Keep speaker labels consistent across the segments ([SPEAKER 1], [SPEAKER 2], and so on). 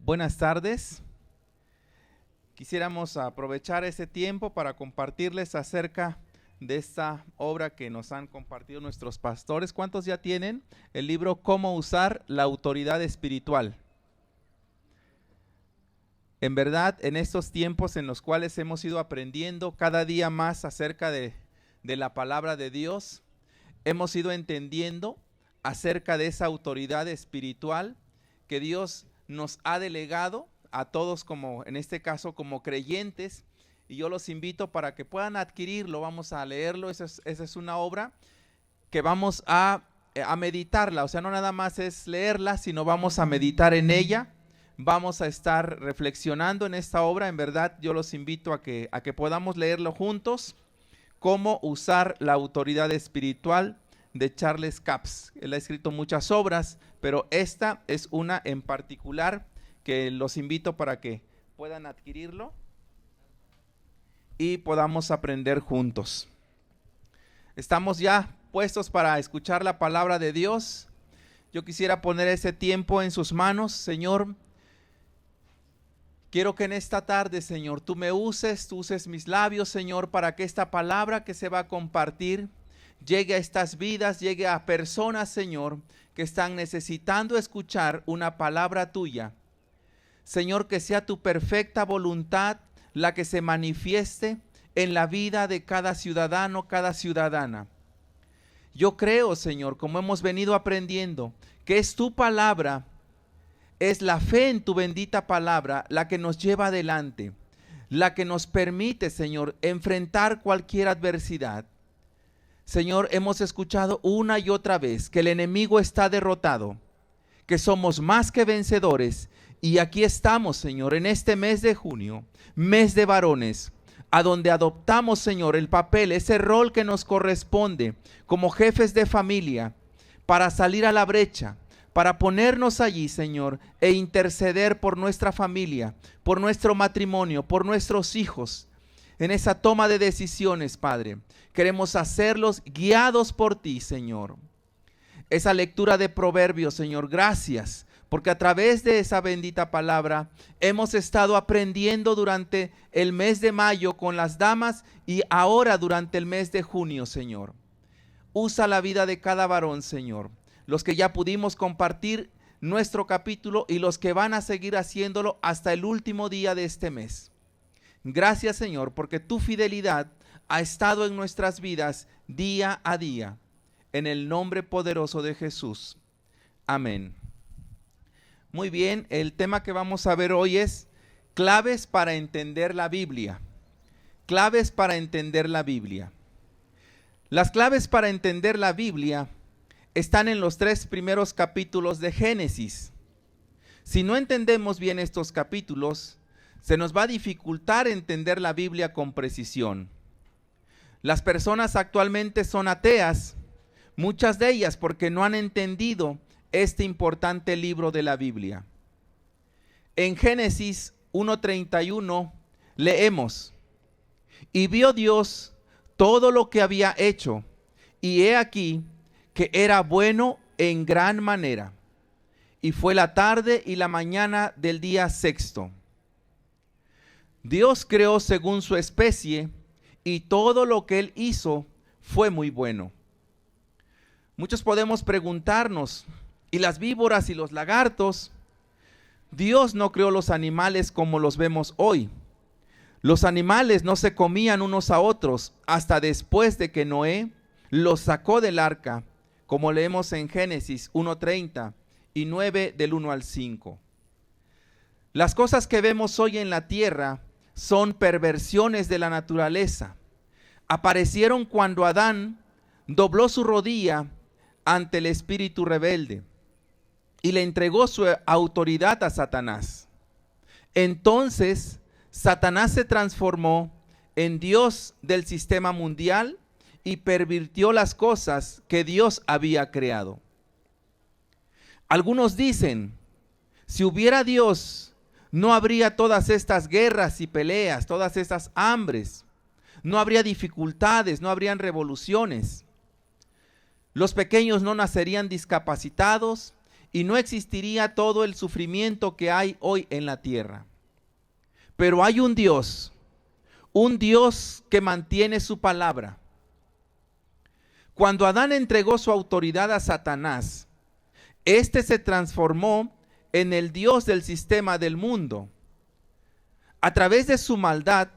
[SPEAKER 1] Buenas tardes. Quisiéramos aprovechar ese tiempo para compartirles acerca de esta obra que nos han compartido nuestros pastores. ¿Cuántos ya tienen el libro Cómo usar la autoridad espiritual? En verdad, en estos tiempos en los cuales hemos ido aprendiendo cada día más acerca de la palabra de Dios, hemos ido entendiendo acerca de esa autoridad espiritual que Dios nos ha delegado a todos, como en este caso como creyentes, y yo los invito para que puedan adquirirlo. Vamos a leerlo. Esa es una obra que vamos a meditarla, o sea, no nada más es leerla, sino vamos a meditar en ella. Vamos a estar reflexionando en esta obra. En verdad, yo los invito a que podamos leerlo juntos. Cómo usar la autoridad espiritual, de Charles Capps. Él ha escrito muchas obras, pero esta es una en particular que los invito para que puedan adquirirlo y podamos aprender juntos. Estamos ya puestos para escuchar la palabra de Dios. Yo quisiera poner ese tiempo en sus manos. Señor, quiero que en esta tarde, Señor, tú uses mis labios, Señor, para que esta palabra que se va a compartir llegue a estas vidas, llegue a personas, Señor, que están necesitando escuchar una palabra tuya. Señor, que sea tu perfecta voluntad la que se manifieste en la vida de cada ciudadano, cada ciudadana. Yo creo, Señor, como hemos venido aprendiendo, que es tu palabra, es la fe en tu bendita palabra la que nos lleva adelante, la que nos permite, Señor, enfrentar cualquier adversidad. Señor, hemos escuchado una y otra vez que el enemigo está derrotado, que somos más que vencedores, y aquí estamos, Señor, en este mes de junio, mes de varones, a donde adoptamos, Señor, el papel, ese rol que nos corresponde como jefes de familia, para salir a la brecha, para ponernos allí, Señor, e interceder por nuestra familia, por nuestro matrimonio, por nuestros hijos, en esa toma de decisiones, Padre. Queremos hacerlos guiados por ti, Señor. Esa lectura de Proverbios, Señor, gracias, porque a través de esa bendita palabra hemos estado aprendiendo durante el mes de mayo con las damas y ahora durante el mes de junio, Señor. Usa la vida de cada varón, Señor. Los que ya pudimos compartir nuestro capítulo y los que van a seguir haciéndolo hasta el último día de este mes. Gracias, Señor, porque tu fidelidad ha estado en nuestras vidas día a día. En el nombre poderoso de Jesús. Amén. Muy bien, el tema que vamos a ver hoy es claves para entender la Biblia. Claves para entender la Biblia. Las claves para entender la Biblia están en los 3 primeros capítulos de Génesis. Si no entendemos bien estos capítulos, se nos va a dificultar entender la Biblia con precisión. Las personas actualmente son ateas, muchas de ellas porque no han entendido este importante libro de la Biblia. En Génesis 1:31 leemos: y vio Dios todo lo que había hecho, y he aquí que era bueno en gran manera. Y fue la tarde y la mañana del día sexto. Dios creó según su especie, y todo lo que Él hizo fue muy bueno. Muchos podemos preguntarnos, ¿y las víboras y los lagartos? Dios no creó los animales como los vemos hoy. Los animales no se comían unos a otros hasta después de que Noé los sacó del arca, como leemos en Génesis 1:30 y 9 del 1 al 5. Las cosas que vemos hoy en la tierra son perversiones de la naturaleza. Aparecieron cuando Adán dobló su rodilla ante el espíritu rebelde y le entregó su autoridad a Satanás. Entonces Satanás se transformó en Dios del sistema mundial y pervirtió las cosas que Dios había creado. Algunos dicen, si hubiera Dios, no habría todas estas guerras y peleas, todas estas hambres, no habría dificultades, no habrían revoluciones. Los pequeños no nacerían discapacitados y no existiría todo el sufrimiento que hay hoy en la tierra. Pero hay un Dios que mantiene su palabra. Cuando Adán entregó su autoridad a Satanás, este se transformó en el Dios del sistema del mundo. A través de su maldad,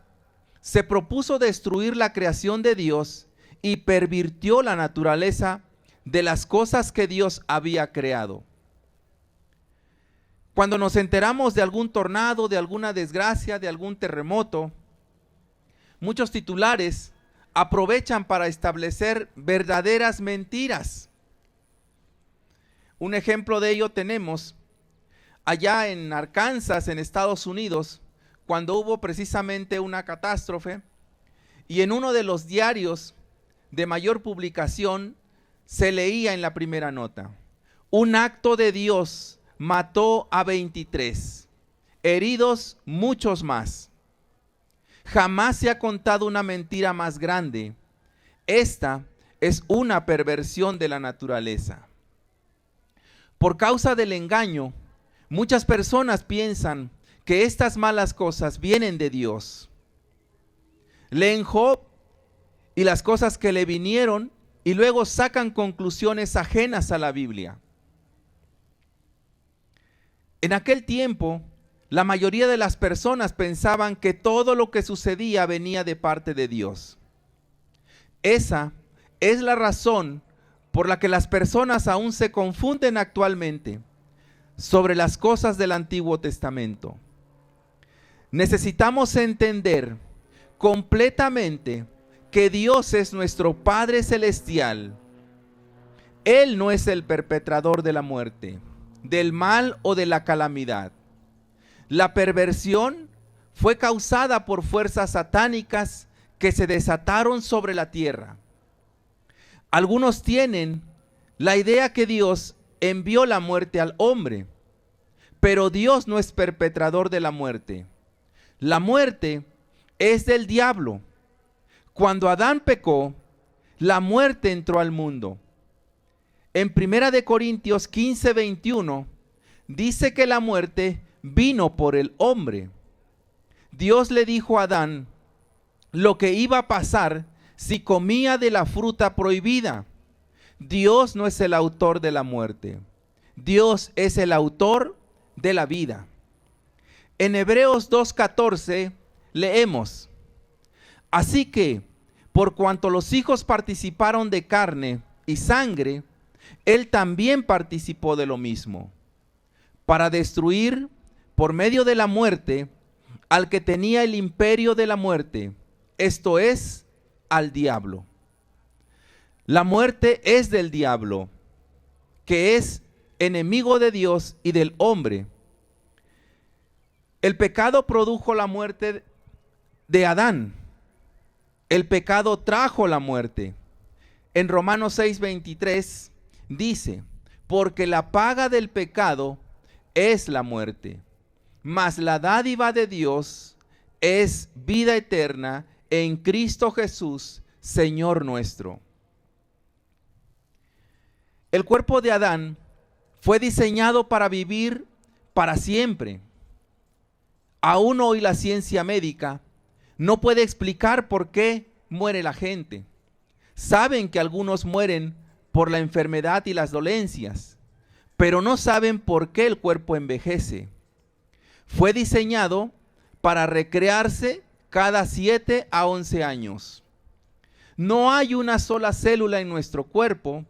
[SPEAKER 1] se propuso destruir la creación de Dios y pervirtió la naturaleza de las cosas que Dios había creado. Cuando nos enteramos de algún tornado, de alguna desgracia, de algún terremoto, muchos titulares aprovechan para establecer verdaderas mentiras. Un ejemplo de ello tenemos allá en Arkansas, en Estados Unidos, cuando hubo precisamente una catástrofe, y en uno de los diarios de mayor publicación se leía en la primera nota: un acto de Dios mató a 23, heridos muchos más. Jamás se ha contado una mentira más grande. Esta es una perversión de la naturaleza. Por causa del engaño, muchas personas piensan que estas malas cosas vienen de Dios. Leen Job y las cosas que le vinieron y luego sacan conclusiones ajenas a la Biblia. En aquel tiempo, la mayoría de las personas pensaban que todo lo que sucedía venía de parte de Dios. Esa es la razón por la que las personas aún se confunden actualmente sobre las cosas del Antiguo Testamento. Necesitamos entender completamente que Dios es nuestro Padre Celestial. Él no es el perpetrador de la muerte, del mal o de la calamidad. La perversión fue causada por fuerzas satánicas que se desataron sobre la tierra. Algunos tienen la idea que Dios envió la muerte al hombre, pero Dios no es perpetrador de la muerte. La muerte es del diablo. Cuando Adán pecó, la muerte entró al mundo. En 1 Corintios 15:21 dice que la muerte vino por el hombre. Dios le dijo a Adán lo que iba a pasar si comía de la fruta prohibida. Dios no es el autor de la muerte. Dios es el autor de la vida. En Hebreos 2:14 leemos: así que, por cuanto los hijos participaron de carne y sangre, él también participó de lo mismo, para destruir por medio de la muerte al que tenía el imperio de la muerte, esto es, al diablo. La muerte es del diablo, que es enemigo de Dios y del hombre. El pecado produjo la muerte de Adán. El pecado trajo la muerte. En Romanos 6:23 dice: porque la paga del pecado es la muerte, mas la dádiva de Dios es vida eterna en Cristo Jesús, Señor nuestro. El cuerpo de Adán fue diseñado para vivir para siempre. Aún hoy la ciencia médica no puede explicar por qué muere la gente. Saben que algunos mueren por la enfermedad y las dolencias, pero no saben por qué el cuerpo envejece. Fue diseñado para recrearse cada 7 a 11 años. No hay una sola célula en nuestro cuerpo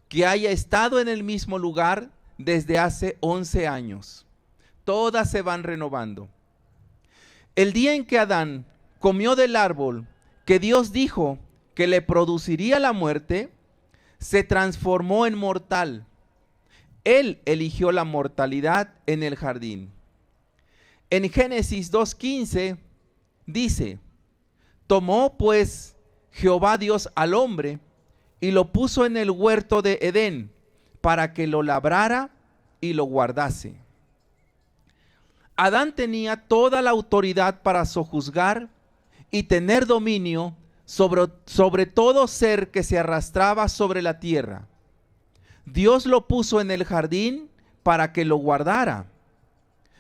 [SPEAKER 1] que haya estado en el mismo lugar desde hace 11 años. Todas se van renovando. El día en que Adán comió del árbol que Dios dijo que le produciría la muerte, se transformó en mortal. Él eligió la mortalidad en el jardín. En Génesis 2:15 dice: tomó pues Jehová Dios al hombre y lo puso en el huerto de Edén para que lo labrara y lo guardase. Adán tenía toda la autoridad para sojuzgar y tener dominio sobre todo ser que se arrastraba sobre la tierra. Dios lo puso en el jardín para que lo guardara.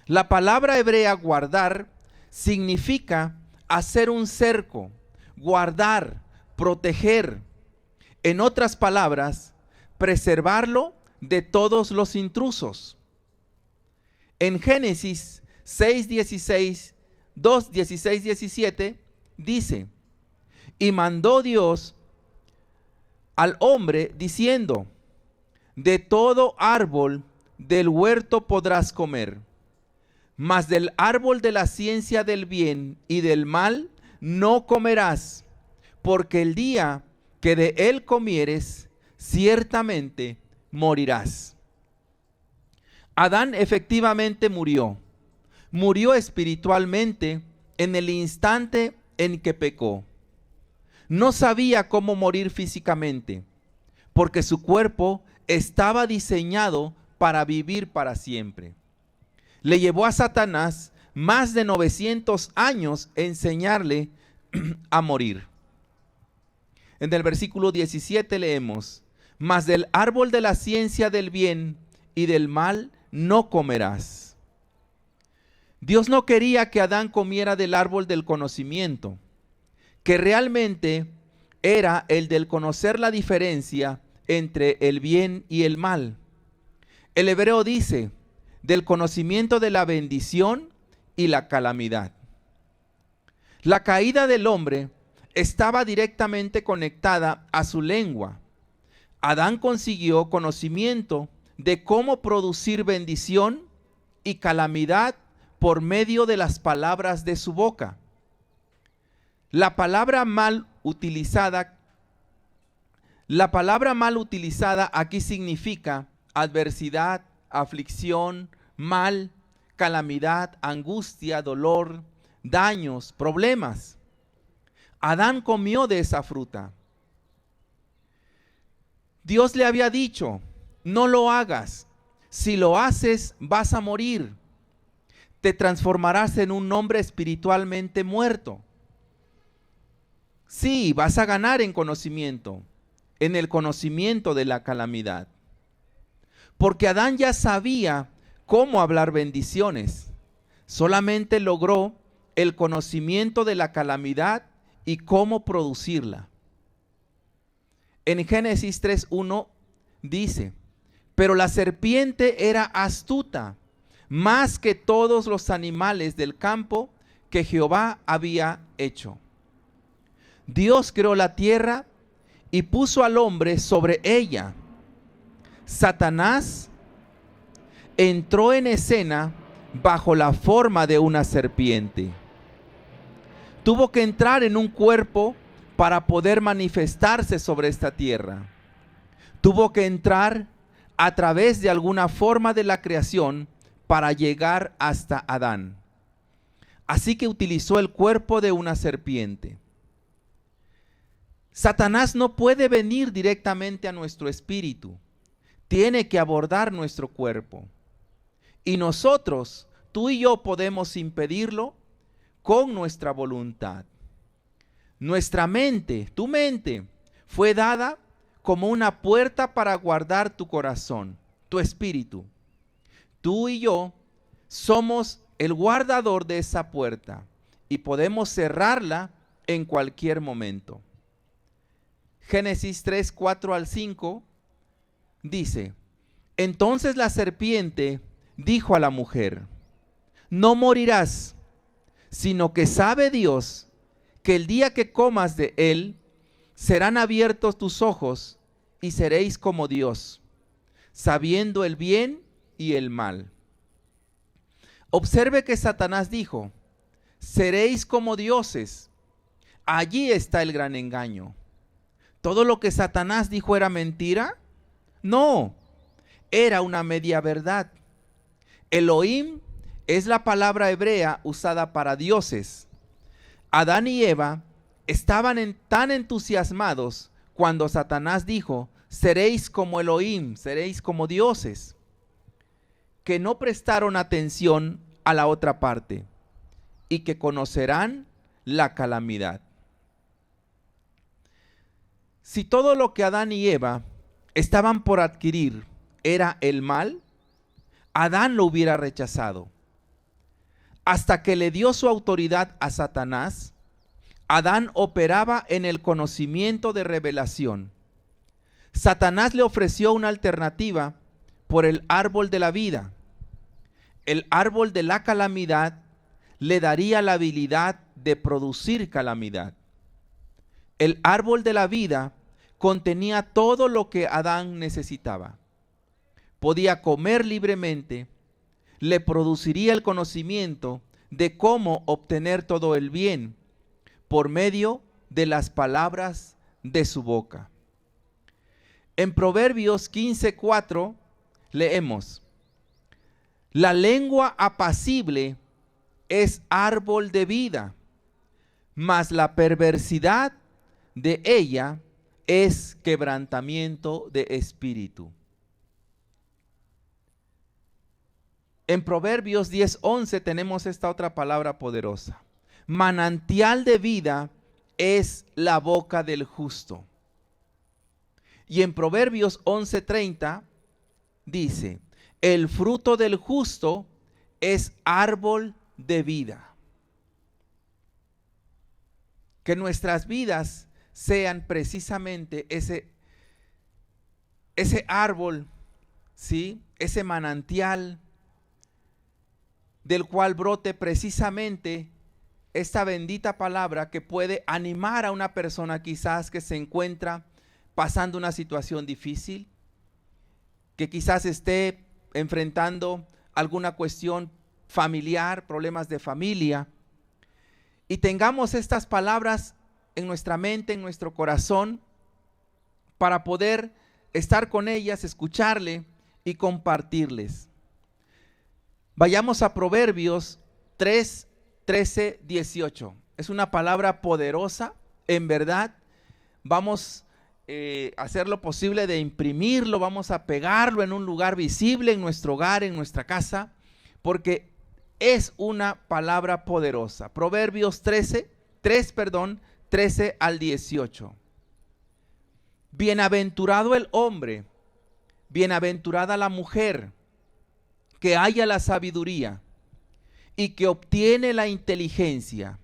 [SPEAKER 1] La palabra hebrea guardar significa hacer un cerco, guardar, proteger. En otras palabras, preservarlo de todos los intrusos. En Génesis 6:16, 2:16-17 dice: y mandó Dios al hombre diciendo: de todo árbol del huerto podrás comer, mas del árbol de la ciencia del bien y del mal no comerás, porque el día que de él comieres, ciertamente morirás. Adán efectivamente murió espiritualmente en el instante en que pecó. No sabía cómo morir físicamente, porque su cuerpo estaba diseñado para vivir para siempre. Le llevó a Satanás más de 900 años enseñarle a morir. En el versículo 17 leemos: mas del árbol de la ciencia del bien y del mal no comerás. Dios no quería que Adán comiera del árbol del conocimiento, que realmente era el del conocer la diferencia entre el bien y el mal. El hebreo dice: del conocimiento de la bendición y la calamidad. La caída del hombre estaba directamente conectada a su lengua. Adán consiguió conocimiento de cómo producir bendición y calamidad por medio de las palabras de su boca. La palabra mal utilizada aquí significa adversidad, aflicción, mal, calamidad, angustia, dolor, daños, problemas. Adán comió de esa fruta. Dios le había dicho: no lo hagas. Si lo haces, vas a morir. Te transformarás en un hombre espiritualmente muerto. Sí, vas a ganar en conocimiento, en el conocimiento de la calamidad. Porque Adán ya sabía cómo hablar bendiciones. Solamente logró el conocimiento de la calamidad y cómo producirla. En Génesis 3:1 dice: pero la serpiente era astuta más que todos los animales del campo que Jehová había hecho. Dios creó la tierra y puso al hombre sobre ella. Satanás entró en escena bajo la forma de una serpiente. Tuvo que entrar en un cuerpo para poder manifestarse sobre esta tierra. Tuvo que entrar a través de alguna forma de la creación para llegar hasta Adán. Así que utilizó el cuerpo de una serpiente. Satanás no puede venir directamente a nuestro espíritu. Tiene que abordar nuestro cuerpo. Y nosotros, tú y yo, podemos impedirlo con nuestra voluntad. Nuestra mente, tu mente, fue dada como una puerta para guardar tu corazón, tu espíritu. Tú y yo somos el guardador de esa puerta y podemos cerrarla en cualquier momento. Génesis 3, 4-5 dice: entonces la serpiente dijo a la mujer: no morirás, sino que sabe Dios que el día que comas de él, serán abiertos tus ojos y seréis como Dios, sabiendo el bien y el mal. Observe que Satanás dijo: seréis como dioses. Allí está el gran engaño. ¿Todo lo que Satanás dijo era mentira? No, era una media verdad. Elohim es la palabra hebrea usada para dioses. Adán y Eva estaban tan entusiasmados cuando Satanás dijo: seréis como Elohim, seréis como dioses, que no prestaron atención a la otra parte y que conocerán la calamidad. Si todo lo que Adán y Eva estaban por adquirir era el mal, Adán lo hubiera rechazado. Hasta que le dio su autoridad a Satanás, Adán operaba en el conocimiento de revelación. Satanás le ofreció una alternativa por el árbol de la vida. El árbol de la calamidad le daría la habilidad de producir calamidad. El árbol de la vida contenía todo lo que Adán necesitaba. Podía comer libremente, le produciría el conocimiento de cómo obtener todo el bien por medio de las palabras de su boca. En Proverbios 15:4 leemos: la lengua apacible es árbol de vida, mas la perversidad de ella es quebrantamiento de espíritu. En Proverbios 10:11 tenemos esta otra palabra poderosa. Manantial de vida es la boca del justo. Y en Proverbios 11:30 dice: el fruto del justo es árbol de vida. Que nuestras vidas sean precisamente ese árbol, ¿sí? Ese manantial del cual brote precisamente esta bendita palabra que puede animar a una persona quizás que se encuentra pasando una situación difícil, que quizás esté enfrentando alguna cuestión familiar, problemas de familia, y tengamos estas palabras en nuestra mente, en nuestro corazón, para poder estar con ellas, escucharle y compartirles. Vayamos a Proverbios 3, 13, 18. Es una palabra poderosa, en verdad. Vamos a hacer lo posible de imprimirlo, vamos a pegarlo en un lugar visible, en nuestro hogar, en nuestra casa, porque es una palabra poderosa. Proverbios 13 al 18. Bienaventurado el hombre, bienaventurada la mujer, que haya la sabiduría y que obtiene la inteligencia,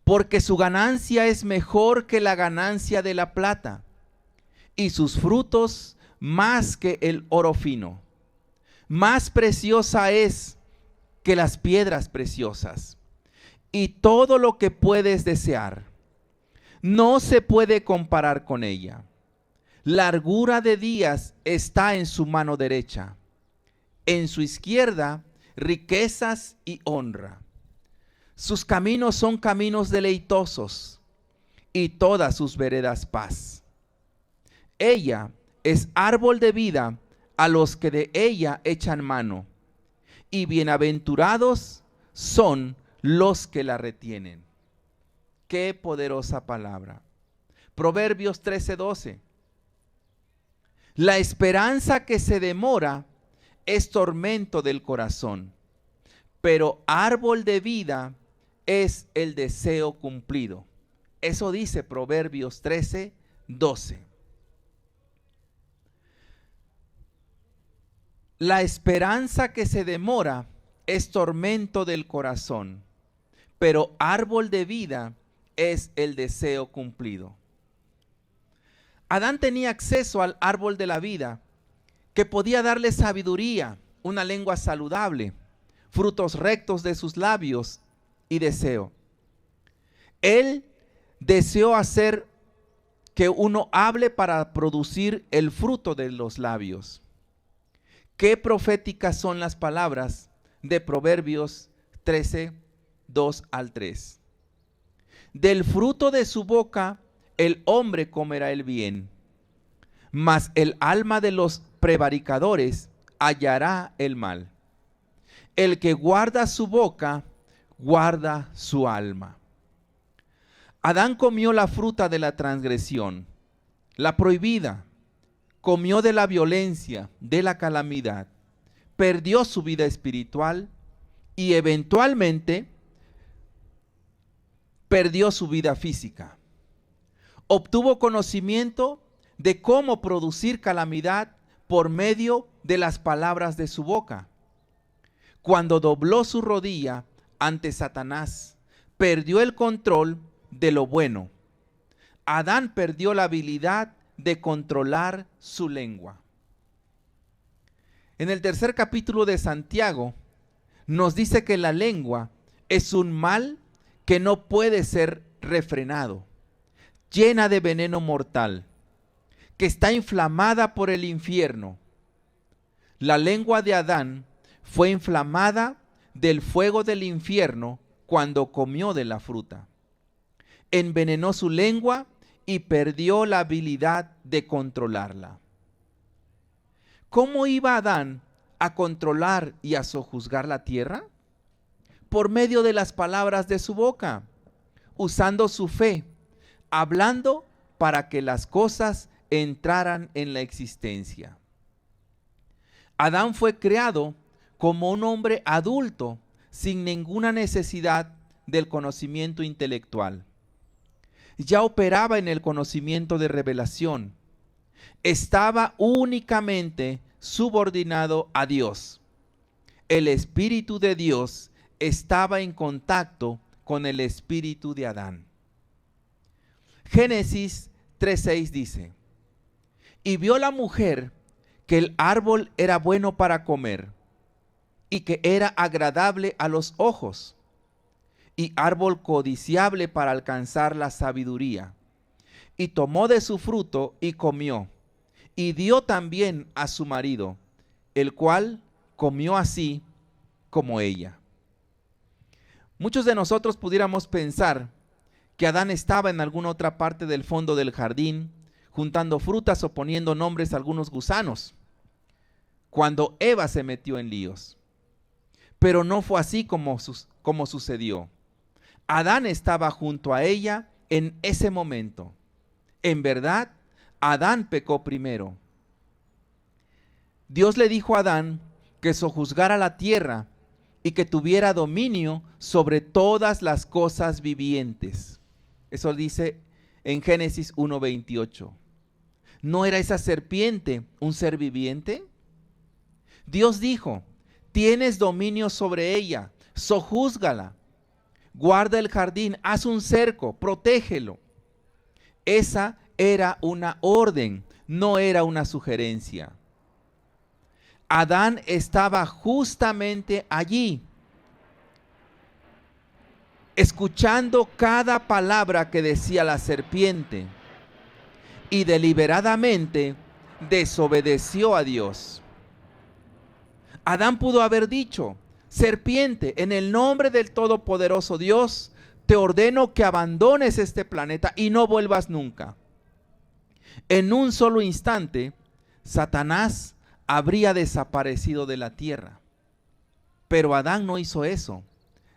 [SPEAKER 1] porque su ganancia es mejor que la ganancia de la plata, y sus frutos más que el oro fino. Más preciosa es que las piedras preciosas, y todo lo que puedes desear no se puede comparar con ella. Largura de días está en su mano derecha, en su izquierda riquezas y honra. Sus caminos son caminos deleitosos, y todas sus veredas paz. Ella es árbol de vida a los que de ella echan mano, y bienaventurados son los que la retienen. Qué poderosa palabra. Proverbios 13:12. La esperanza que se demora es tormento del corazón, pero árbol de vida es el deseo cumplido. Eso dice Proverbios 13:12. La esperanza que se demora es tormento del corazón, pero árbol de vida es el deseo cumplido. Adán tenía acceso al árbol de la vida, que podía darle sabiduría, una lengua saludable, frutos rectos de sus labios y deseo. Él deseó hacer que uno hable para producir el fruto de los labios. Qué proféticas son las palabras de Proverbios 13, 2 al 3. Del fruto de su boca el hombre comerá el bien, mas el alma de los prevaricadores hallará el mal. El que guarda su boca, guarda su alma. Adán comió la fruta de la transgresión, la prohibida, comió de la violencia, de la calamidad, perdió su vida espiritual y eventualmente perdió su vida física. Obtuvo conocimiento de cómo producir calamidad por medio de las palabras de su boca. Cuando dobló su rodilla ante Satanás, perdió el control de lo bueno. Adán perdió la habilidad de controlar su lengua. En el tercer capítulo de Santiago nos dice que la lengua es un mal que no puede ser refrenado, llena de veneno mortal, que está inflamada por el infierno. La lengua de Adán fue inflamada del fuego del infierno cuando comió de la fruta. Envenenó su lengua y perdió la habilidad de controlarla. ¿Cómo iba Adán a controlar y a sojuzgar la tierra? Por medio de las palabras de su boca, usando su fe, hablando para que las cosas entraran en la existencia. Adán fue creado como un hombre adulto, sin ninguna necesidad del conocimiento intelectual. Ya operaba en el conocimiento de revelación. Estaba únicamente subordinado a Dios. El Espíritu de Dios estaba en contacto con el espíritu de Adán. Génesis 3:6 dice: y vio la mujer que el árbol era bueno para comer y que era agradable a los ojos y árbol codiciable para alcanzar la sabiduría. Y tomó de su fruto y comió, y dio también a su marido, el cual comió así como ella. Muchos de nosotros pudiéramos pensar que Adán estaba en alguna otra parte del fondo del jardín, juntando frutas o poniendo nombres a algunos gusanos, cuando Eva se metió en líos. Pero no fue así como sucedió. Adán estaba junto a ella en ese momento. En verdad, Adán pecó primero. Dios le dijo a Adán que sojuzgara la tierra y que tuviera dominio sobre todas las cosas vivientes. Eso dice en Génesis 1:28. ¿No era esa serpiente un ser viviente? Dios dijo: tienes dominio sobre ella, sojúzgala, guarda el jardín, haz un cerco, protégelo. Esa era una orden, no era una sugerencia. Adán estaba justamente allí, escuchando cada palabra que decía la serpiente, y deliberadamente desobedeció a Dios. Adán pudo haber dicho: serpiente, en el nombre del Todopoderoso Dios, te ordeno que abandones este planeta y no vuelvas nunca. En un solo instante, Satanás habría desaparecido de la tierra. Pero Adán no hizo eso.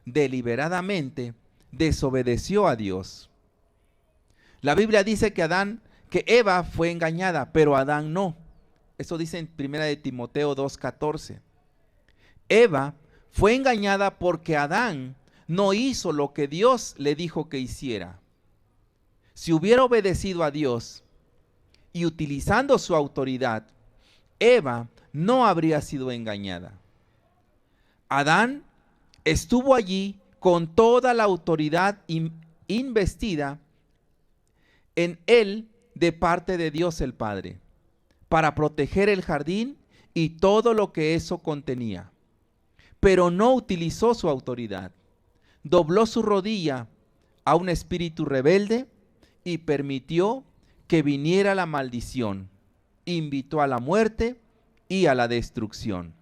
[SPEAKER 1] Deliberadamente desobedeció a Dios. La Biblia dice que Eva fue engañada, pero Adán no. Eso dice en 1 de Timoteo 2:14. Eva fue engañada porque Adán no hizo lo que Dios le dijo que hiciera. Si hubiera obedecido a Dios y utilizando su autoridad, Eva no habría sido engañada. Adán estuvo allí con toda la autoridad investida en él de parte de Dios el Padre, para proteger el jardín y todo lo que eso contenía. Pero no utilizó su autoridad. Dobló su rodilla a un espíritu rebelde y permitió que viniera la maldición. Invitó a la muerte y a la destrucción.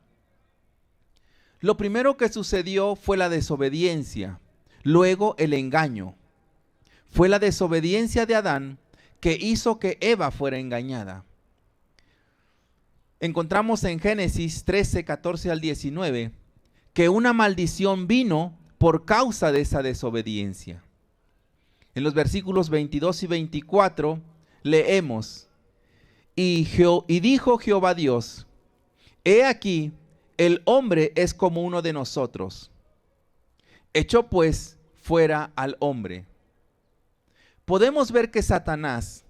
[SPEAKER 1] Lo primero que sucedió fue la desobediencia, luego el engaño. Fue la desobediencia de Adán que hizo que Eva fuera engañada. Encontramos en Génesis 13:14 al 19 que una maldición vino por causa de esa desobediencia. En los versículos 22 y 24 leemos: y dijo Jehová Dios: he aquí, el hombre es como uno de nosotros. Echó pues fuera al hombre. Podemos ver que Satanás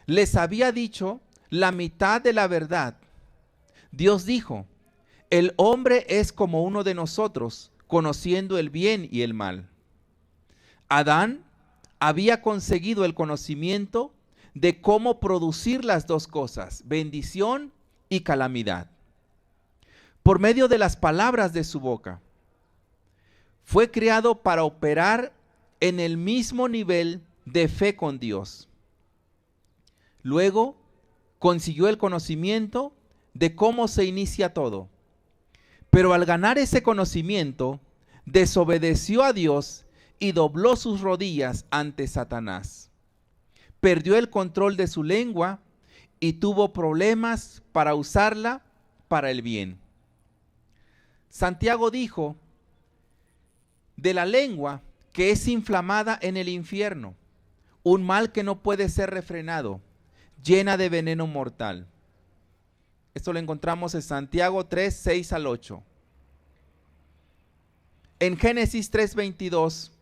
[SPEAKER 1] les había dicho la mitad de la verdad Dios dijo: el hombre es como uno de nosotros, conociendo el bien y el mal. Adán había conseguido el conocimiento de cómo producir las dos cosas, bendición y calamidad, por medio de las palabras de su boca. Fue creado para operar en el mismo nivel de fe con Dios. Luego consiguió el conocimiento de cómo se inicia todo. Pero al ganar ese conocimiento, desobedeció a Dios y dobló sus rodillas ante Satanás. Perdió el control de su lengua y tuvo problemas para usarla para el bien. Santiago dijo de la lengua que es inflamada en el infierno, un mal que no puede ser refrenado, llena de veneno mortal. Esto lo encontramos en Santiago 3, 6 al 8. En Génesis 3:22,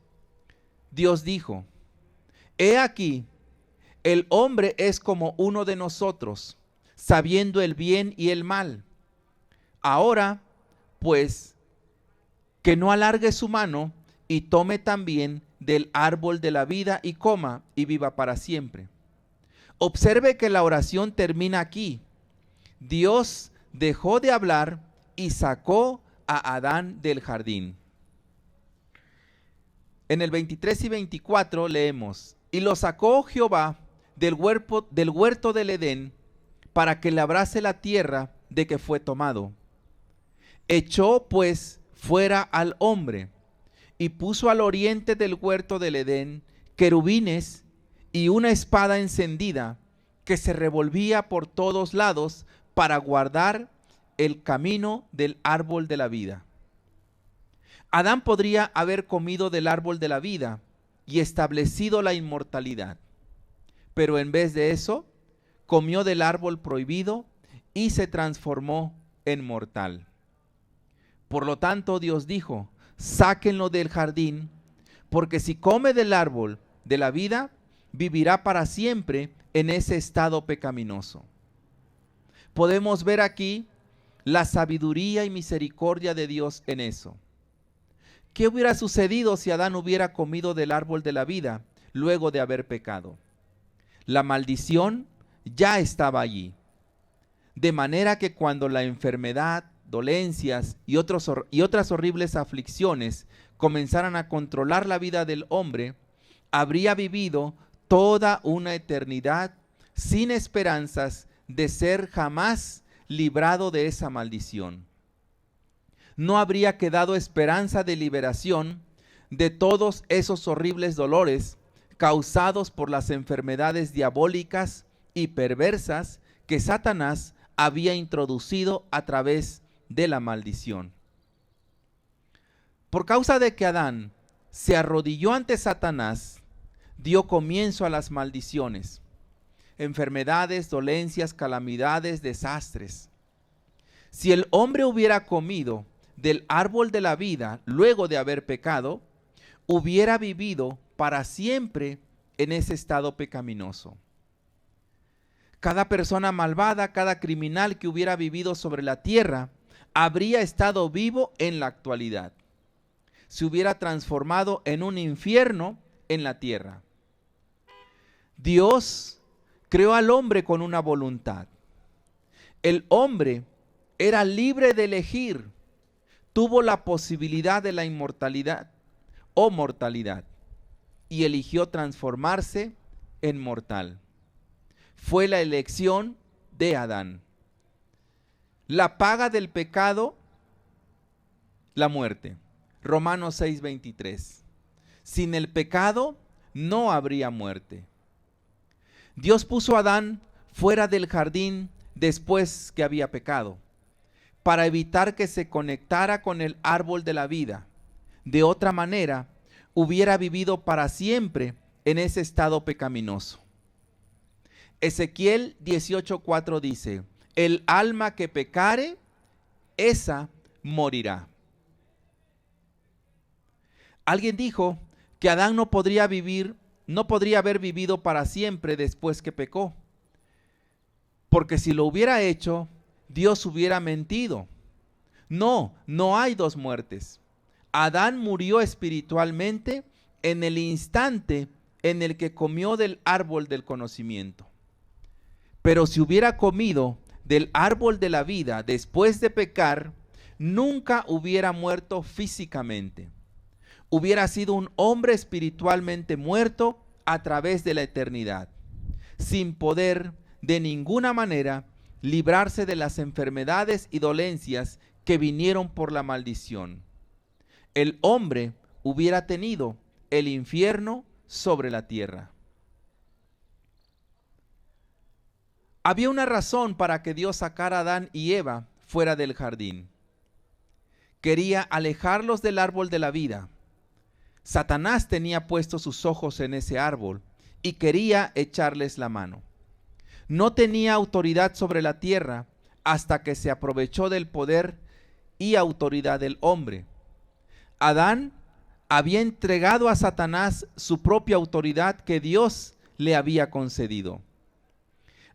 [SPEAKER 1] Dios dijo: he aquí, el hombre es como uno de nosotros, sabiendo el bien y el mal. Ahora, pues, que no alargue su mano y tome también del árbol de la vida y coma y viva para siempre. Observe que la oración termina aquí. Dios dejó de hablar y sacó a Adán del jardín. En el 23 y 24 leemos: y lo sacó Jehová del huerto del Edén para que labrase la tierra de que fue tomado. Echó pues fuera al hombre y puso al oriente del huerto del Edén querubines y una espada encendida que se revolvía por todos lados para guardar el camino del árbol de la vida. Adán podría haber comido del árbol de la vida y establecido la inmortalidad, pero en vez de eso, comió del árbol prohibido y se transformó en mortal. Por lo tanto, Dios dijo: sáquenlo del jardín, porque si come del árbol de la vida, vivirá para siempre en ese estado pecaminoso. Podemos ver aquí la sabiduría y misericordia de Dios en eso. ¿Qué hubiera sucedido si Adán hubiera comido del árbol de la vida luego de haber pecado? La maldición ya estaba allí. De manera que cuando la enfermedad, dolencias y otras horribles aflicciones comenzaran a controlar la vida del hombre, habría vivido toda una eternidad sin esperanzas de ser jamás librado de esa maldición. No habría quedado esperanza de liberación de todos esos horribles dolores causados por las enfermedades diabólicas y perversas que Satanás había introducido a través de la maldición. Por causa de que Adán se arrodilló ante Satanás, dio comienzo a las maldiciones, enfermedades, dolencias, calamidades, desastres. Si el hombre hubiera comido del árbol de la vida luego de haber pecado, hubiera vivido para siempre en ese estado pecaminoso. Cada persona malvada, cada criminal que hubiera vivido sobre la tierra, habría estado vivo en la actualidad. Se hubiera transformado en un infierno en la tierra. Dios creó al hombre con una voluntad. El hombre era libre de elegir, tuvo la posibilidad de la inmortalidad o mortalidad y eligió transformarse en mortal. Fue la elección de Adán. La paga del pecado, la muerte. Romanos 6:23. Sin el pecado no habría muerte. Dios puso a Adán fuera del jardín después que había pecado, para evitar que se conectara con el árbol de la vida. De otra manera, hubiera vivido para siempre en ese estado pecaminoso. Ezequiel 18:4 dice: el alma que pecare, esa morirá. Alguien dijo que Adán no podría haber vivido para siempre después que pecó, porque si lo hubiera hecho, Dios hubiera mentido. No, no hay dos muertes. Adán murió espiritualmente en el instante en el que comió del árbol del conocimiento. Pero si hubiera comido del árbol de la vida después de pecar, nunca hubiera muerto físicamente. Hubiera sido un hombre espiritualmente muerto a través de la eternidad, sin poder de ninguna manera librarse de las enfermedades y dolencias que vinieron por la maldición. El hombre hubiera tenido el infierno sobre la tierra. Había una razón para que Dios sacara a Adán y Eva fuera del jardín. Quería alejarlos del árbol de la vida. Satanás tenía puestos sus ojos en ese árbol y quería echarles la mano. No tenía autoridad sobre la tierra hasta que se aprovechó del poder y autoridad del hombre. Adán había entregado a Satanás su propia autoridad que Dios le había concedido.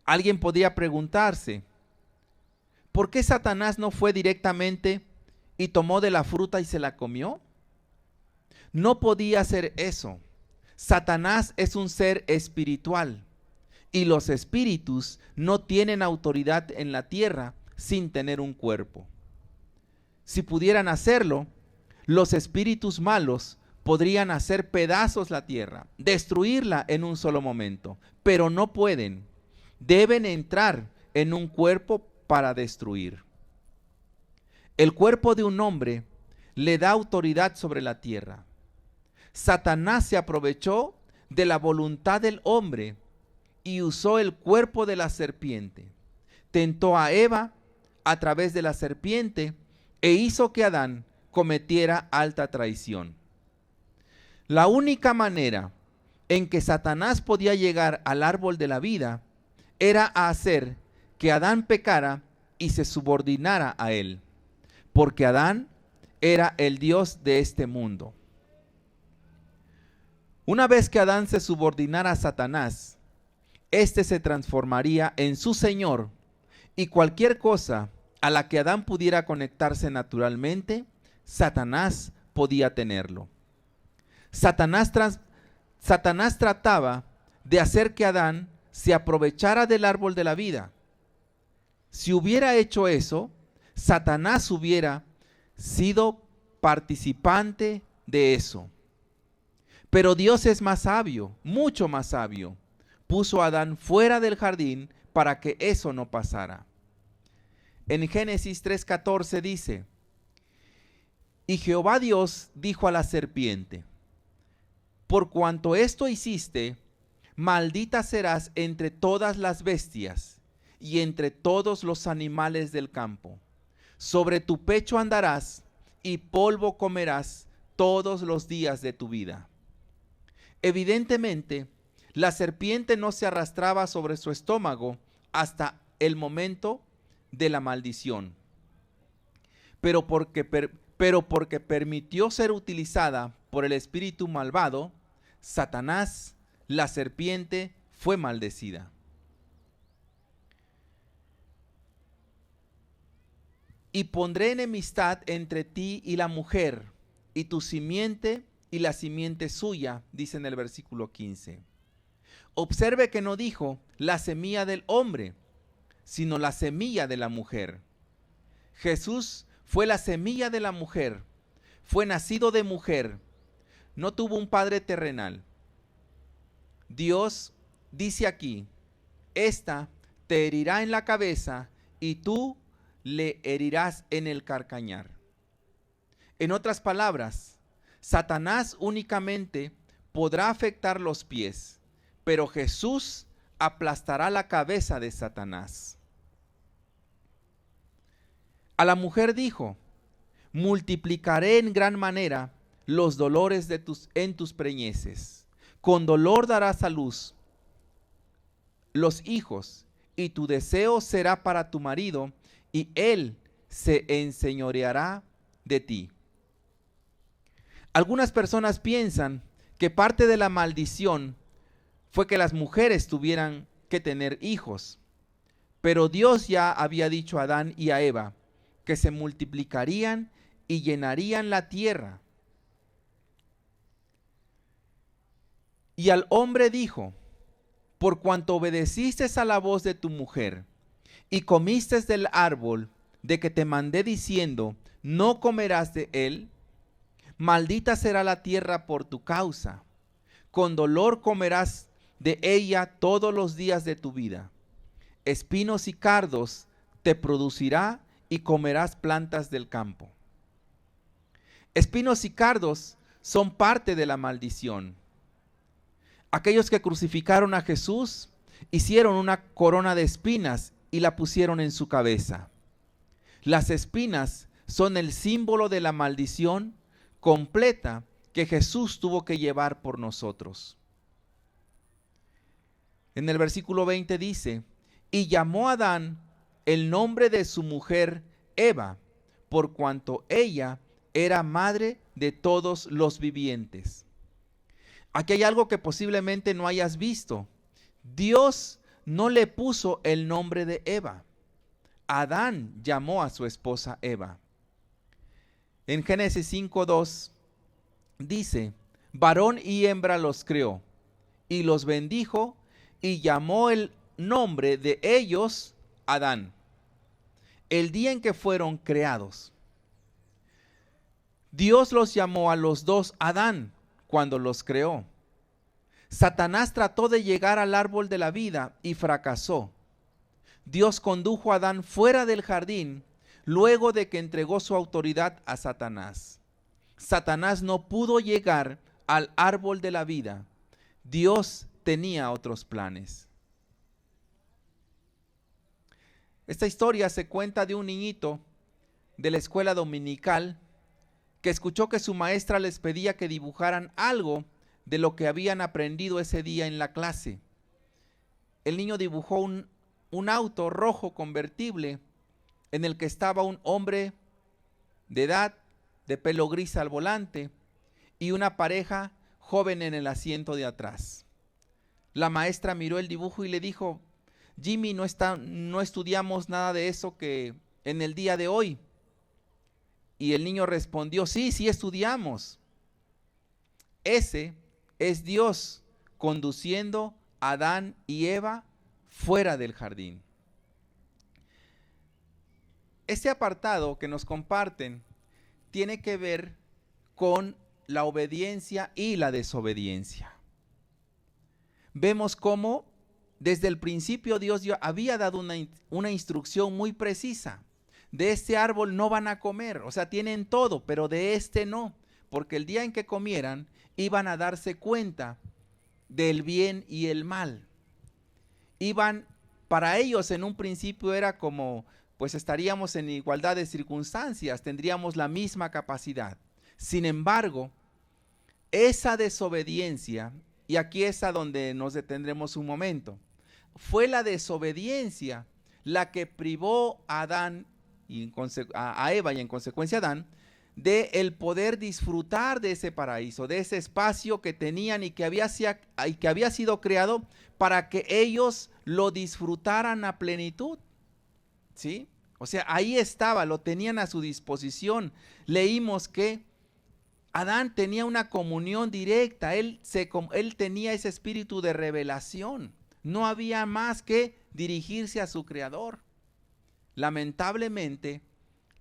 [SPEAKER 1] Alguien podría preguntarse, ¿por qué Satanás no fue directamente y tomó de la fruta y se la comió? No podía hacer eso. Satanás es un ser espiritual y los espíritus no tienen autoridad en la tierra sin tener un cuerpo. Si pudieran hacerlo, los espíritus malos podrían hacer pedazos la tierra, destruirla en un solo momento, pero no pueden. Deben entrar en un cuerpo para destruir. El cuerpo de un hombre le da autoridad sobre la tierra. Satanás se aprovechó de la voluntad del hombre y usó el cuerpo de la serpiente. Tentó a Eva a través de la serpiente e hizo que Adán cometiera alta traición. La única manera en que Satanás podía llegar al árbol de la vida era hacer que Adán pecara y se subordinara a él, porque Adán era el Dios de este mundo. Una vez que Adán se subordinara a Satanás, éste se transformaría en su señor y cualquier cosa a la que Adán pudiera conectarse naturalmente, Satanás podía tenerlo. Satanás trataba de hacer que Adán se aprovechara del árbol de la vida. Si hubiera hecho eso, Satanás hubiera sido participante de eso. Pero Dios es más sabio, mucho más sabio. Puso a Adán fuera del jardín para que eso no pasara. En Génesis 3:14 dice, y Jehová Dios dijo a la serpiente, por cuanto esto hiciste, maldita serás entre todas las bestias y entre todos los animales del campo. Sobre tu pecho andarás y polvo comerás todos los días de tu vida. Evidentemente, la serpiente no se arrastraba sobre su estómago hasta el momento de la maldición. Pero porque permitió ser utilizada por el espíritu malvado, Satanás, la serpiente, fue maldecida. Y pondré enemistad entre ti y la mujer, y tu simiente y la simiente suya, dice en el versículo 15. Observe que no dijo la semilla del hombre, sino la semilla de la mujer. Jesús fue la semilla de la mujer, fue nacido de mujer, no tuvo un padre terrenal. Dios dice aquí, esta te herirá en la cabeza y tú le herirás en el calcañar. En otras palabras, Satanás únicamente podrá afectar los pies, pero Jesús aplastará la cabeza de Satanás. A la mujer dijo, multiplicaré en gran manera los dolores en tus preñeces. Con dolor darás a luz los hijos, y tu deseo será para tu marido, y él se enseñoreará de ti. Algunas personas piensan que parte de la maldición fue que las mujeres tuvieran que tener hijos, Pero Dios ya había dicho a Adán y a Eva que se multiplicarían y llenarían la tierra. Y al hombre dijo: por cuanto obedeciste a la voz de tu mujer y comiste del árbol de que te mandé diciendo, no comerás de él, maldita será la tierra por tu causa. Con dolor comerás de ella todos los días de tu vida. Espinos y cardos te producirá y comerás plantas del campo. Espinos y cardos son parte de la maldición. Aquellos que crucificaron a Jesús hicieron una corona de espinas y la pusieron en su cabeza. Las espinas son el símbolo de la maldición completa que Jesús tuvo que llevar por nosotros. En el versículo 20 dice: y llamó a Adán el nombre de su mujer Eva, por cuanto ella era madre de todos los vivientes. Aquí hay algo que posiblemente no hayas visto. Dios no le puso el nombre de Eva. Adán llamó a su esposa Eva. En Génesis 5:2 dice: varón y hembra los creó, y los bendijo, y llamó el nombre de ellos Adán, el día en que fueron creados. Dios los llamó a los dos Adán cuando los creó. Satanás trató de llegar al árbol de la vida y fracasó. Dios condujo a Adán fuera del jardín luego de que entregó su autoridad a Satanás. Satanás no pudo llegar al árbol de la vida. Dios tenía otros planes. Esta historia se cuenta de un niñito de la escuela dominical que escuchó que su maestra les pedía que dibujaran algo de lo que habían aprendido ese día en la clase. El niño dibujó un auto rojo convertible en el que estaba un hombre de edad, de pelo gris al volante, y una pareja joven en el asiento de atrás. La maestra miró el dibujo y le dijo: Jimmy, no estudiamos nada de eso que en el día de hoy. Y el niño respondió: sí estudiamos. Ese es Dios conduciendo a Adán y Eva fuera del jardín. Este apartado que nos comparten tiene que ver con la obediencia y la desobediencia. Vemos cómo desde el principio Dios había dado una instrucción muy precisa. De este árbol no van a comer, o sea, tienen todo, pero de este no, porque el día en que comieran iban a darse cuenta del bien y el mal. Para ellos en un principio era como, pues estaríamos en igualdad de circunstancias, tendríamos la misma capacidad. Sin embargo, esa desobediencia, y aquí es a donde nos detendremos un momento, fue la desobediencia la que privó a Adán y a Eva y en consecuencia a Adán de el poder disfrutar de ese paraíso, de ese espacio que tenían y que había sido creado para que ellos lo disfrutaran a plenitud. ¿Sí? O sea, ahí estaba, lo tenían a su disposición. Leímos que Adán tenía una comunión directa, él tenía ese espíritu de revelación. No había más que dirigirse a su Creador. Lamentablemente,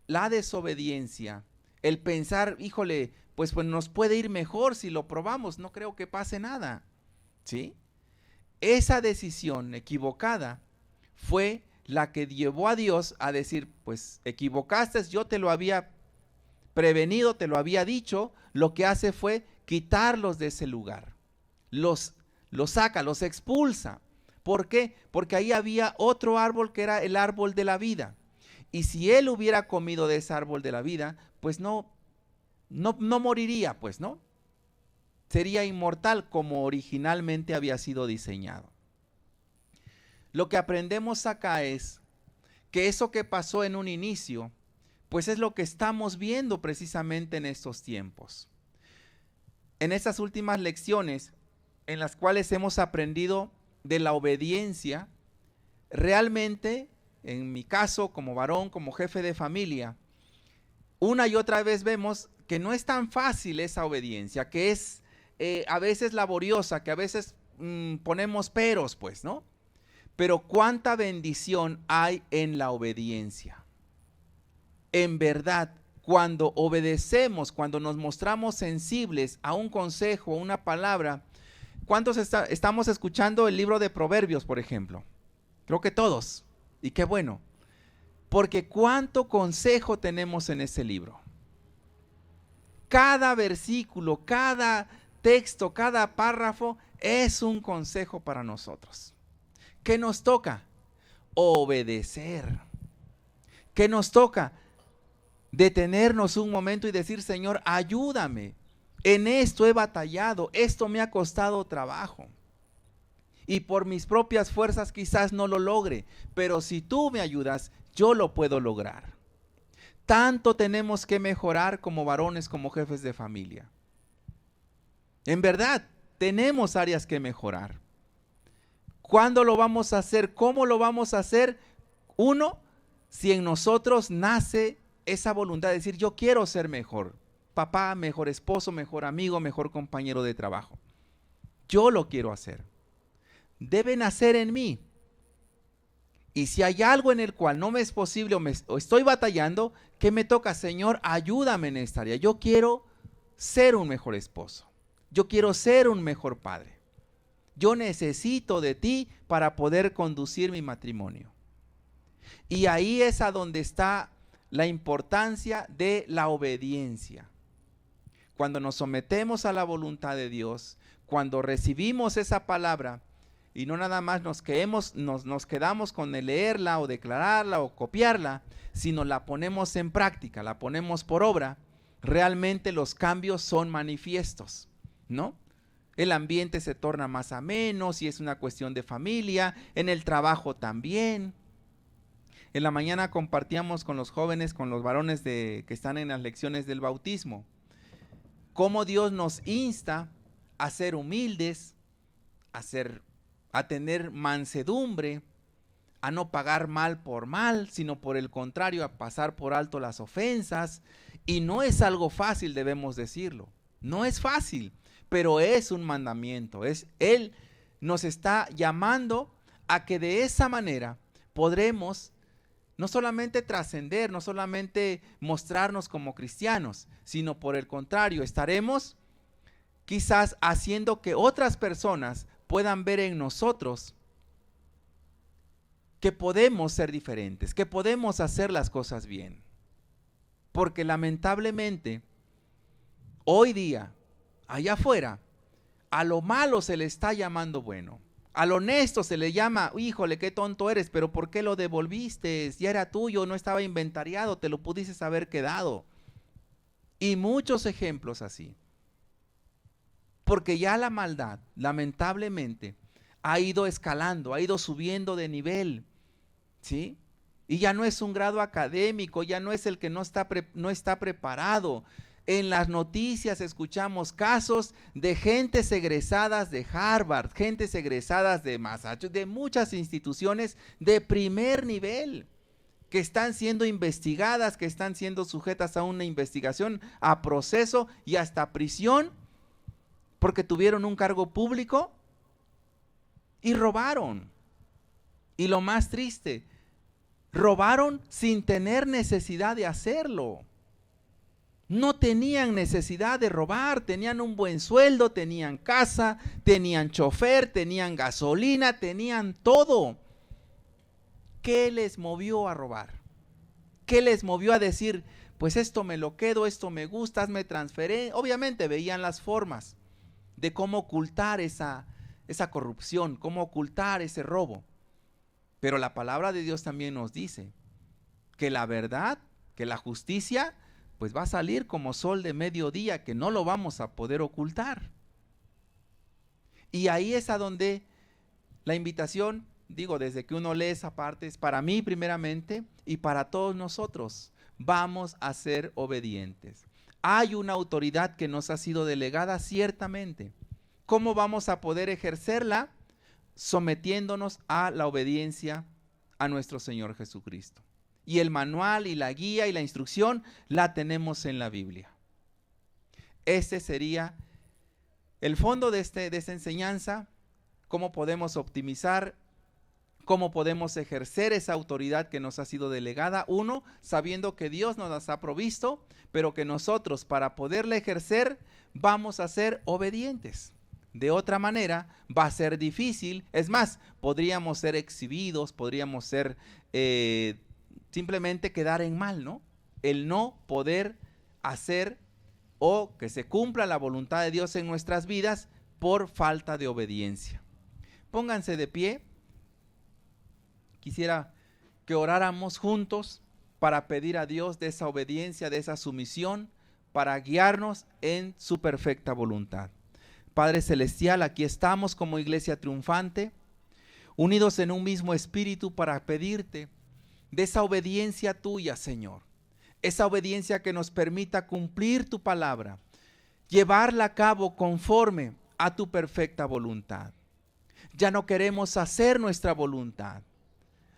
[SPEAKER 1] la desobediencia, el pensar, híjole, pues nos puede ir mejor si lo probamos, no creo que pase nada, ¿sí? Esa decisión equivocada fue la que llevó a Dios a decir, pues equivocaste, yo te lo había prevenido, te lo había dicho. Lo que hace fue quitarlos de ese lugar, los saca, los expulsa. ¿Por qué? Porque ahí había otro árbol que era el árbol de la vida. Y si él hubiera comido de ese árbol de la vida, pues no moriría, pues no. Sería inmortal como originalmente había sido diseñado. Lo que aprendemos acá es que eso que pasó en un inicio, pues es lo que estamos viendo precisamente en estos tiempos. En estas últimas lecciones, en las cuales hemos aprendido de la obediencia, realmente en mi caso, como varón, como jefe de familia, una y otra vez vemos que no es tan fácil esa obediencia, que es a veces laboriosa, que a veces ponemos peros, pues, ¿no? Pero cuánta bendición hay en la obediencia. En verdad, cuando obedecemos, cuando nos mostramos sensibles a un consejo, a una palabra. ¿Cuántos estamos escuchando el libro de Proverbios, por ejemplo? Creo que todos. Y qué bueno. Porque cuánto consejo tenemos en ese libro. Cada versículo, cada texto, cada párrafo es un consejo para nosotros. ¿Qué nos toca? Obedecer. ¿Qué nos toca? Detenernos un momento y decir, Señor, ayúdame. En esto he batallado, esto me ha costado trabajo. Y por mis propias fuerzas quizás no lo logre, pero si tú me ayudas, yo lo puedo lograr. Tanto tenemos que mejorar como varones, como jefes de familia. En verdad, tenemos áreas que mejorar. ¿Cuándo lo vamos a hacer? ¿Cómo lo vamos a hacer? Uno, si en nosotros nace esa voluntad de decir, yo quiero ser mejor papá, mejor esposo, mejor amigo, mejor compañero de trabajo. Yo lo quiero hacer. Debe nacer en mí. Y si hay algo en el cual no me es posible o estoy batallando, ¿qué me toca? Señor, ayúdame en esta área. Yo quiero ser un mejor esposo. Yo quiero ser un mejor padre. Yo necesito de ti para poder conducir mi matrimonio. Y ahí es a donde está la importancia de la obediencia. Cuando nos sometemos a la voluntad de Dios, cuando recibimos esa palabra y no nada más nos quedamos con el leerla o declararla o copiarla, sino la ponemos en práctica, la ponemos por obra, realmente los cambios son manifiestos, ¿no? El ambiente se torna más ameno, si es una cuestión de familia, en el trabajo también. En la mañana compartíamos con los jóvenes, con los varones que están en las lecciones del bautismo, cómo Dios nos insta a ser humildes, a tener mansedumbre, a no pagar mal por mal, sino por el contrario, a pasar por alto las ofensas. Y no es algo fácil, debemos decirlo. No es fácil, pero es un mandamiento. Él nos está llamando a que de esa manera podremos no solamente trascender, no solamente mostrarnos como cristianos, sino por el contrario, estaremos quizás haciendo que otras personas puedan ver en nosotros que podemos ser diferentes, que podemos hacer las cosas bien. Porque lamentablemente, hoy día, allá afuera, a lo malo se le está llamando bueno. Al honesto se le llama, híjole, qué tonto eres, pero ¿por qué lo devolviste? Ya era tuyo, no estaba inventariado, te lo pudiste haber quedado. Y muchos ejemplos así. Porque ya la maldad, lamentablemente, ha ido escalando, ha ido subiendo de nivel, ¿sí? Y ya no es un grado académico, ya no es el que no está preparado. En las noticias escuchamos casos de gentes egresadas de Harvard, gentes egresadas de Massachusetts, de muchas instituciones de primer nivel, que están siendo investigadas, que están siendo sujetas a una investigación, a proceso y hasta prisión, porque tuvieron un cargo público y robaron. Y lo más triste, robaron sin tener necesidad de hacerlo. No tenían necesidad de robar, tenían un buen sueldo, tenían casa, tenían chofer, tenían gasolina, tenían todo. ¿Qué les movió a robar? ¿Qué les movió a decir, pues esto me lo quedo, esto me gusta, hazme transferencia? Obviamente veían las formas de cómo ocultar esa corrupción, cómo ocultar ese robo. Pero la palabra de Dios también nos dice que la verdad, que la justicia, pues va a salir como sol de mediodía, que no lo vamos a poder ocultar. Y ahí es a donde la invitación, digo, desde que uno lee esa parte, es para mí primeramente y para todos nosotros. Vamos a ser obedientes. Hay una autoridad que nos ha sido delegada ciertamente. ¿Cómo vamos a poder ejercerla? Sometiéndonos a la obediencia a nuestro Señor Jesucristo. Y el manual y la guía y la instrucción la tenemos en la Biblia. Este sería el fondo de esta enseñanza, cómo podemos optimizar, cómo podemos ejercer esa autoridad que nos ha sido delegada. Uno, sabiendo que Dios nos las ha provisto, pero que nosotros para poderla ejercer vamos a ser obedientes. De otra manera va a ser difícil. Es más, podríamos ser exhibidos, podríamos ser simplemente quedar en mal, ¿no? El no poder hacer o que se cumpla la voluntad de Dios en nuestras vidas por falta de obediencia. Pónganse de pie. Quisiera que oráramos juntos para pedir a Dios de esa obediencia, de esa sumisión, para guiarnos en su perfecta voluntad. Padre Celestial, aquí estamos como iglesia triunfante, unidos en un mismo espíritu para pedirte de esa obediencia tuya, Señor. Esa obediencia que nos permita cumplir tu palabra, llevarla a cabo conforme a tu perfecta voluntad. Ya no queremos hacer nuestra voluntad.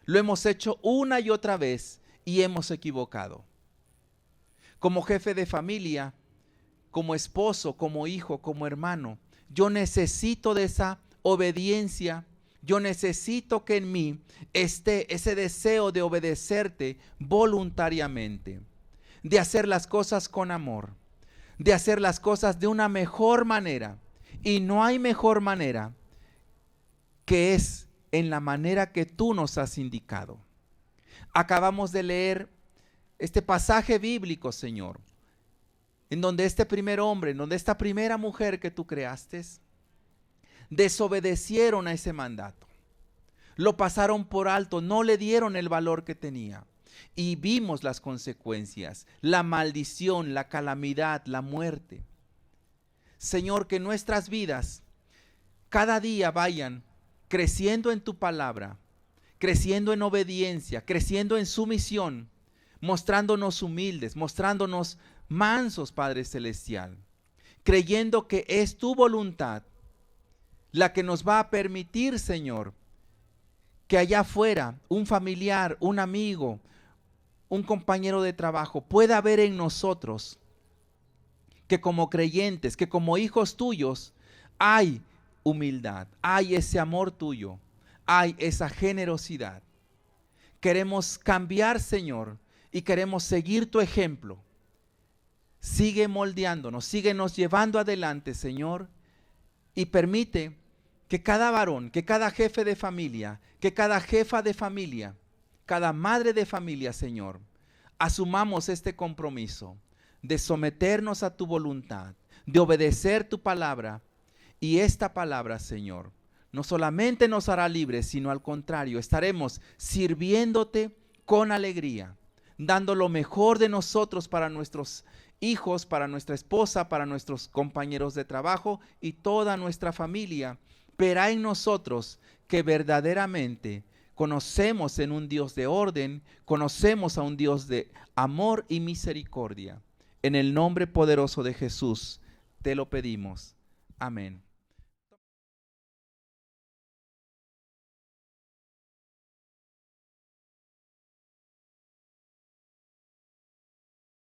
[SPEAKER 1] Lo hemos hecho una y otra vez y hemos equivocado. Como jefe de familia, como esposo, como hijo, como hermano, yo necesito de esa obediencia. Yo necesito que en mí esté ese deseo de obedecerte voluntariamente, de hacer las cosas con amor, de hacer las cosas de una mejor manera. Y no hay mejor manera que es en la manera que tú nos has indicado. Acabamos de leer este pasaje bíblico, Señor, en donde este primer hombre, en donde esta primera mujer que tú creaste, desobedecieron a ese mandato. Lo pasaron por alto, no le dieron el valor que tenía. Y vimos las consecuencias, la maldición, la calamidad, la muerte. Señor, que nuestras vidas cada día vayan creciendo en tu palabra, creciendo en obediencia, creciendo en sumisión, mostrándonos humildes, mostrándonos mansos, Padre Celestial, creyendo que es tu voluntad la que nos va a permitir, Señor, que allá afuera un familiar, un amigo, un compañero de trabajo pueda ver en nosotros que como creyentes, que como hijos tuyos hay humildad, hay ese amor tuyo, hay esa generosidad. Queremos cambiar, Señor, y queremos seguir tu ejemplo. Sigue moldeándonos, síguenos llevando adelante, Señor, y permite que cada varón, que cada jefe de familia, que cada jefa de familia, cada madre de familia, Señor, asumamos este compromiso de someternos a tu voluntad, de obedecer tu palabra. Y esta palabra, Señor, no solamente nos hará libres, sino al contrario, estaremos sirviéndote con alegría, dando lo mejor de nosotros para nuestros hijos, para nuestra esposa, para nuestros compañeros de trabajo y toda nuestra familia. Verá en nosotros que verdaderamente conocemos en un Dios de orden, conocemos a un Dios de amor y misericordia. En el nombre poderoso de Jesús te lo pedimos. Amén.